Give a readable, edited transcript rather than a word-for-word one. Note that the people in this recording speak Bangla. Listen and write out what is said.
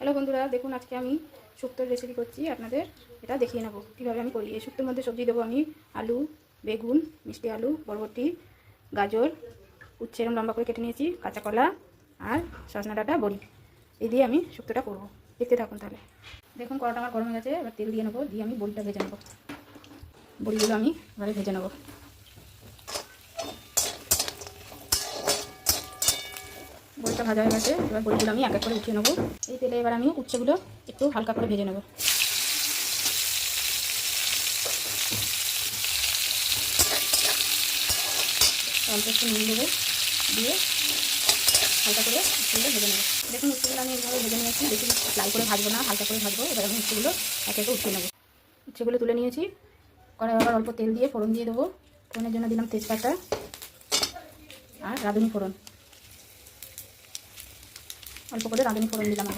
হ্যালো বন্ধুরা, দেখুন আজকে আমি শুক্তোর রেসিপি করছি। আপনাদের এটা দেখিয়ে নেবো কীভাবে আমি করি। এই শুক্তোর মধ্যে সবজি দেবো আমি আলু, বেগুন, মিষ্টি আলু, বরবটি, গাজর, উচ্ছে এরকম লম্বা করে কেটে নিয়েছি, কাঁচা কলা আর সজনা ডাঁটা, বড়ি। এই দিয়ে আমি শুক্তোটা করবো। দেখতে থাকুন তাহলে। দেখুন কড়াটা আমার গরম হয়ে গেছে, এবার তেল দিয়ে নেবো, দিয়ে আমি বড়িটা ভেজে নেবো। বড়িগুলো আমি এবারে ভেজে নেবো। বড়িটা ভাজা হয়ে গেছে, এবার বড়িগুলো আমি এক এক করে উঠিয়ে নেবো। এই তেলে এবার আমি উচ্ছেগুলো একটু হালকা করে ভেজে নেবো। অল্প একটু নুন দেবো, দিয়ে হালকা করে উচ্ছেগুলো ভেজে নেবো। দেখুন উচ্ছেগুলো আমি এইভাবে ভেজে নিয়েছি, বেশি লাল করে ভাজবো না, হালকা করে ভাজবো। এবার আমি উচ্ছেগুলো এক একে উঠিয়ে নেবো। উচ্ছেগুলো তুলে নিয়েছি, কড়াই আবার অল্প তেল দিয়ে ফোড়ন দিয়ে দেবো। ফোড়নের জন্য দিলাম তেজপাতা আর রাঁধুনি ফোড়ন, অল্প করে রাঁধুনি ফোড়ন দিলাম।